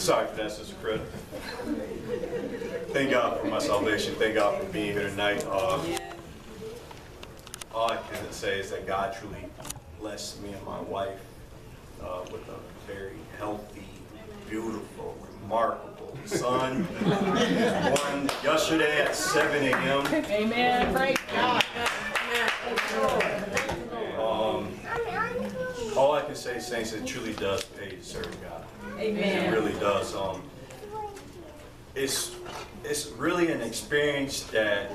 Sorry for that, Sister Chris. Thank God for my salvation. Thank God for being here tonight. All I can say is that God truly blessed me and my wife with a very healthy, beautiful, remarkable son. Born yesterday at 7 a.m. Amen. Praise God. All I can say, saints, it truly does pay to serve God. Amen. It really does. It's really an experience that.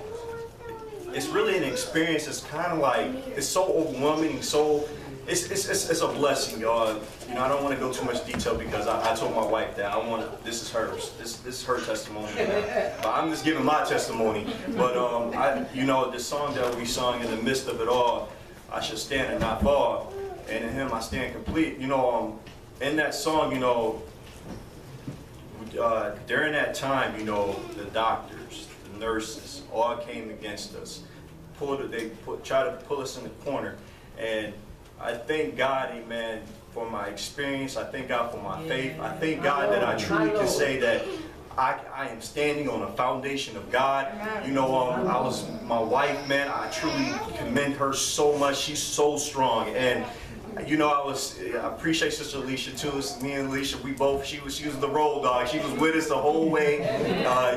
It's really an experience. It's kind of like, it's so overwhelming. So it's a blessing, y'all. You know, I don't want to go too much detail because I told my wife that this is hers. This is her testimony. But I'm just giving my testimony. But you know, the song that we sung, in the midst of it all, I should stand and not fall, and in Him I stand complete. You know, in that song, you know, during that time, you know, the doctors, the nurses, all came against us. Tried to pull us in the corner, and I thank God, amen, for my experience. I thank God for my faith. I thank God that I truly can say that I am standing on a foundation of God. You know, my wife, man, I truly commend her so much. She's so strong. And you know, I appreciate Sister Alicia too. It's me and Alicia, she was the road dog. She was with us the whole way.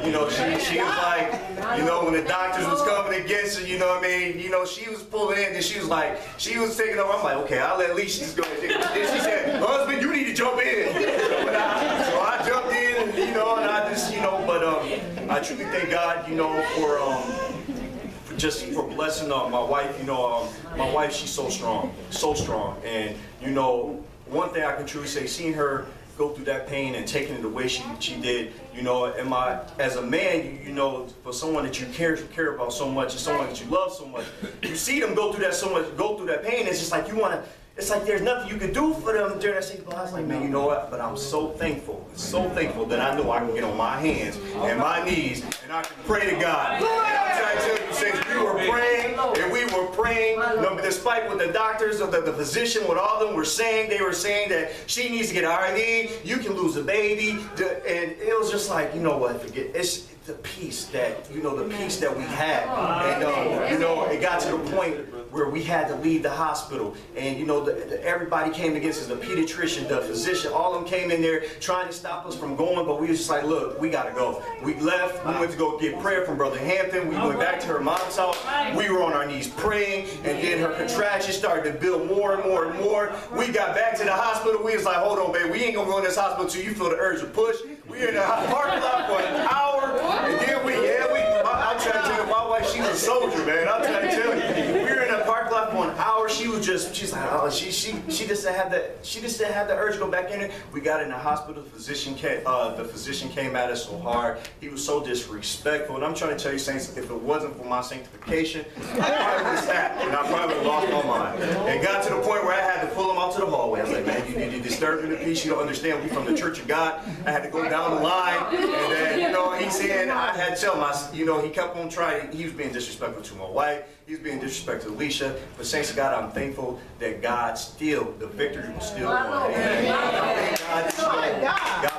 You know, she was like, you know, when the doctors was coming against her, you know what I mean? You know, she was pulling in, and she was taking over. I'm like, okay, I'll let Alicia go. Then she said, husband, you need to jump in. So I jumped in, and, you know, and I just, you know, but I truly thank God, you know, just for blessing my wife. You know, my wife, she's so strong, and you know, one thing I can truly say, seeing her go through that pain and taking it the way she did, you know, and as a man, you know, for someone that you care about so much, and someone that you love so much, you see them go through that pain, it's just like you want to. It's like there's nothing you can do for them during that season. But I was like, man, you know what? But I'm so thankful that I know I can get on my hands and my knees and I can pray to God. And I'm trying to tell you, saints, we were praying, you know, despite what the doctors or the physician, what all of them were saying. They were saying that she needs to get an IV, you can lose a baby. And it was just like, you know what, forget it. It's the peace that, you know, the peace that we had. And, you know, it got to the point where we had to leave the hospital, and you know, everybody came against us, the pediatrician, the physician, all of them came in there trying to stop us from going, but we was just like, look, we gotta go. We left, we went to go get prayer from Brother Hampton, we went back to her mom's house, we were on our knees praying, and then her contractions started to build more and more and more. We got back to the hospital, we was like, hold on, babe, we ain't gonna go in this hospital until you feel the urge to push. We were in the parking lot for an hour, and then I'm trying to tell you, my wife, she's a soldier, man, I'm trying to tell you. We were in the parking lot for an hour. She's like, oh, she just didn't have the urge to go back in there. We got in the hospital. The physician came at us so hard. He was so disrespectful. And I'm trying to tell you, saints, if it wasn't for my sanctification, I probably would have sat and I probably would have lost my mind. It got to the point where I had to pull him out to the hallway. I was like, man, you disturbing the peace. You don't understand. We from the Church of God. I had to go down the line, and then, you know, he said, I had to tell him, you know, he kept on trying. He was being disrespectful to my wife. He was being disrespectful to Alicia. But saints of God, I'm thankful that God still, the victory was still won. And God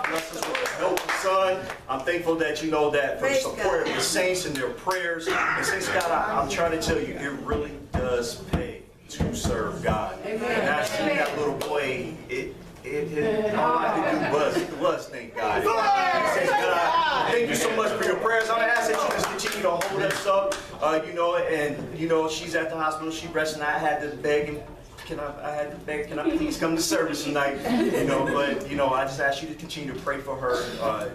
bless us with a healthy son. I'm thankful that, you know, that for the support of the saints and their prayers. And saints of God, I'm trying to tell you, it really does pay to serve God. And I see that little boy, all I could do was thank God. Thank you so much for your prayers. I'm going to ask that you just continue to hold us up. You know, and you know, she's at the hospital, she's resting. I had to beg, can I please come to service tonight? You know, but you know, I just ask you to continue to pray for her.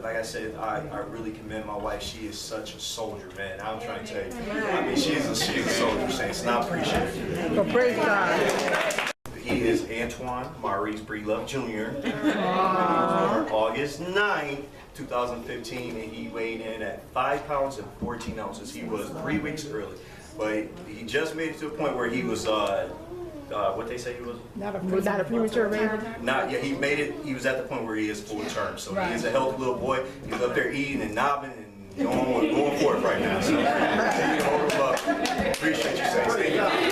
Like I said, I really commend my wife. She is such a soldier, man. I'm trying to tell you. I mean, she's a soldier, saints, and I appreciate it. Well, praise God. He is Antoine Maurice Breeedlove Jr. He was born August 9th, 2015, and he weighed in at 5 pounds and 14 ounces. He was 3 weeks early, but he just made it to a point where he was, what they say he was? Not a premature baby? Not yet. He made it. He was at the point where he is full term. So he is a healthy little boy. He's up there eating and knobbing and going for it right now. So, hold him up. Appreciate you, saints.